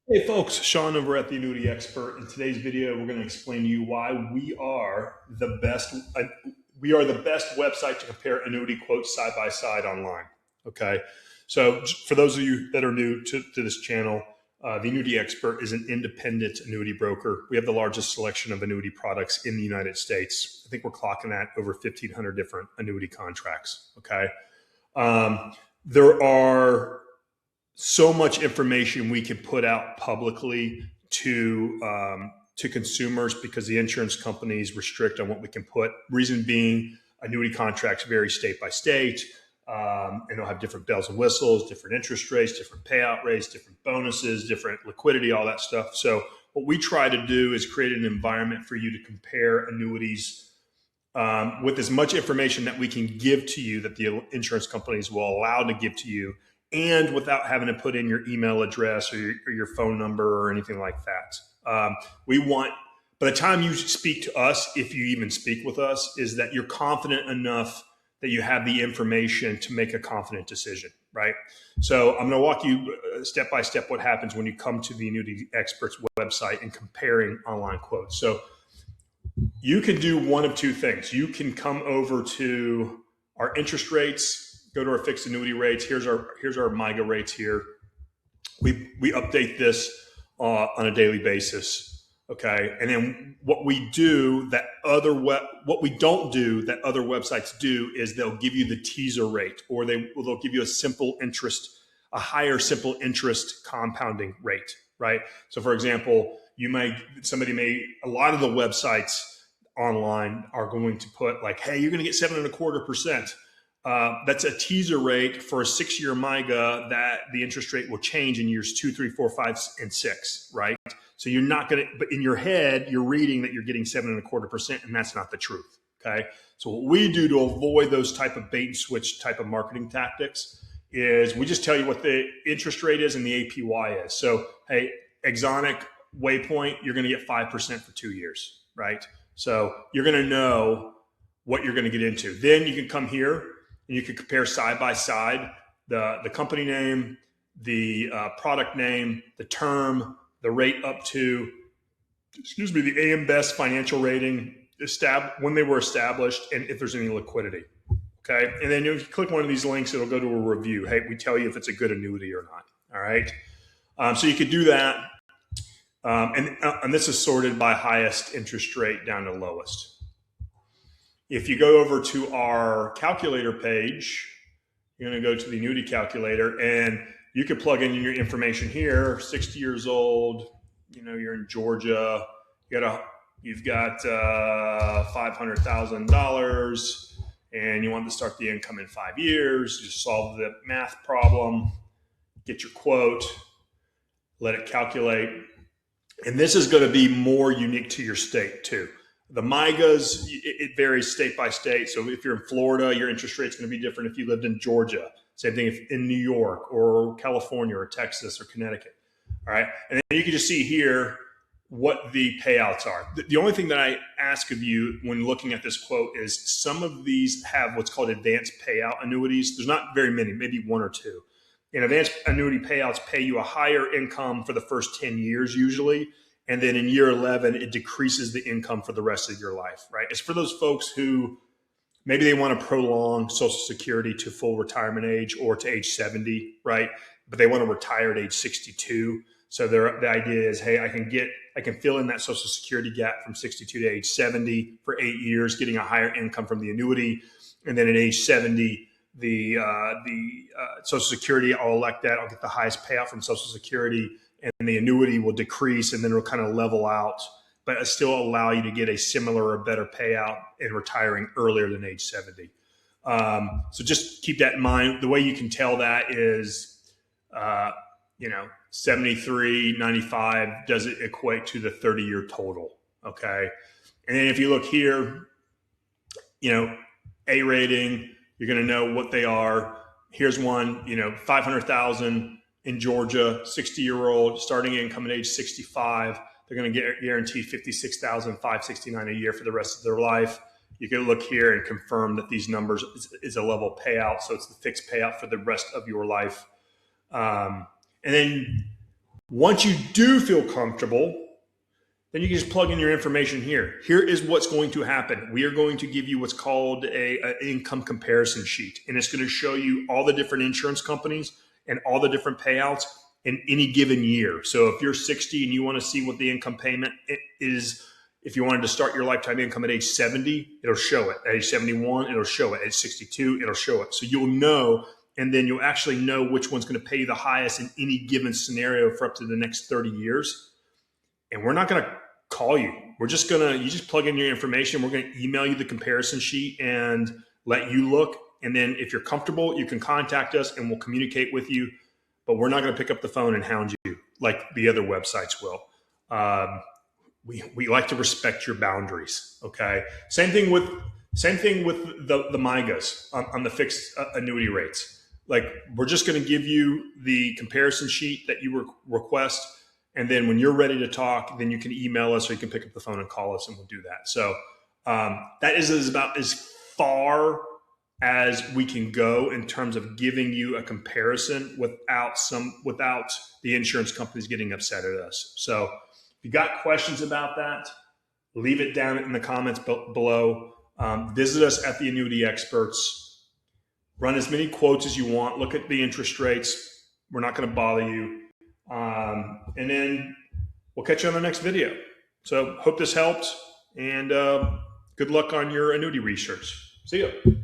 Hey folks, Sean over at the Annuity Expert. In today's video, we're going to explain to you why we are the best. We are the best website to compare annuity quotes side by side online. Okay, so for those of you that are new to this channel, the Annuity Expert is an independent annuity broker. We have the largest selection of annuity products in the United States. I think we're clocking at over 1,500 different annuity contracts. Okay, there are so much information we can put out publicly to consumers because the insurance companies restrict on what we can put. Reason being, annuity contracts vary state by state, and they'll have different bells and whistles, different interest rates, different payout rates, different bonuses, different liquidity, all that stuff. So what we try to do is create an environment for you to compare annuities with as much information that we can give to you that the insurance companies will allow to give to you, and without having to put in your email address or your phone number or anything like that. We want, by the time you speak to us, if you even speak with us, is that you're confident enough that you have the information to make a confident decision, right? So I'm going to walk you step by step what happens when you come to the Annuity Experts website and comparing online quotes. So you can do one of two things. You can come over to our interest rates, go to our fixed annuity rates. Here's our MYGA rates here. We update this on a daily basis, okay? And then what we do that what we don't do that other websites do is they'll give you the teaser rate, or they'll give you a higher simple interest compounding rate, right? So for example, a lot of the websites online are going to put like, hey, you're going to get 7.25%. That's a teaser rate for a 6-year MYGA that the interest rate will change in years 2, 3, 4, 5, and 6, right? So you're not going to, but in your head, you're reading that you're getting 7.25%, and that's not the truth, okay? So what we do to avoid those type of bait and switch type of marketing tactics is we just tell you what the interest rate is and the APY is. So, hey, Exonic Waypoint, you're going to get 5% for 2 years, right? So you're going to know what you're going to get into. Then you can come here and you can compare side by side the company name, the product name, the term, the rate up to, the AM Best financial rating, when they were established, and if there's any liquidity. Okay, and then if you click one of these links, it'll go to a review. Hey, we tell you if it's a good annuity or not. All right, so you could do that, and this is sorted by highest interest rate down to lowest. If you go over to our calculator page, you're going to go to the Annuity Calculator, and you can plug in your information here. 60 years old, you're in Georgia. You've got $500,000, and you want to start the income in 5 years. Just solve the math problem, get your quote, let it calculate, and this is going to be more unique to your state too. The MYGAs, it varies state by state. So if you're in Florida, your interest rate's going to be different if you lived in Georgia. Same thing if in New York or California or Texas or Connecticut. All right. And then you can just see here what the payouts are. The only thing that I ask of you when looking at this quote is some of these have what's called advanced payout annuities. There's not very many, maybe one or two. And advanced annuity payouts pay you a higher income for the first 10 years usually. And then in year 11, it decreases the income for the rest of your life, right? It's for those folks who maybe they want to prolong Social Security to full retirement age or to age 70, right? But they want to retire at age 62. So the idea is, hey, I can fill in that Social Security gap from 62 to age 70 for 8 years, getting a higher income from the annuity. And then at age 70, the Social Security, I'll elect that. I'll get the highest payout from Social Security, and the annuity will decrease, and then it'll kind of level out, but it still allow you to get a similar or better payout in retiring earlier than age 70. So just keep that in mind. The way you can tell that is, 73, 95 doesn't equate to the 30-year total, okay? And then if you look here, A rating, you're going to know what they are. Here's one, 500,000 in Georgia, 60-year-old, starting income at age 65. They're going to get guaranteed $56,569 a year for the rest of their life. You can look here and confirm that these numbers is a level payout, so it's the fixed payout for the rest of your life. And then Once you do feel comfortable, then you can just plug in your information here. Here is what's going to happen. We are going to give you what's called an income comparison sheet, and it's going to show you all the different insurance companies and all the different payouts in any given year. So if you're 60 and you want to see what the income payment is, if you wanted to start your lifetime income at age 70, it'll show it. At age 71, it'll show it. At age 62, it'll show it. So you'll know, and then you'll actually know which one's going to pay you the highest in any given scenario for up to the next 30 years. And we're not going to call you. We're just you just plug in your information. We're going to email you the comparison sheet and let you look. And then if you're comfortable, you can contact us and we'll communicate with you. But we're not going to pick up the phone and hound you like the other websites will. We like to respect your boundaries. Okay. Same thing with the MYGAs on the fixed annuity rates. Like, we're just going to give you the comparison sheet that you request. And then when you're ready to talk, then you can email us or you can pick up the phone and call us and we'll do that. So that is about as far as we can go in terms of giving you a comparison without the insurance companies getting upset at us. So if you got questions about that, leave it down in the comments below. Visit us at the Annuity Experts. Run as many quotes as you want. Look at the interest rates. We're not going to bother you. And then we'll catch you on the next video. So hope this helped, and good luck on your annuity research. See you.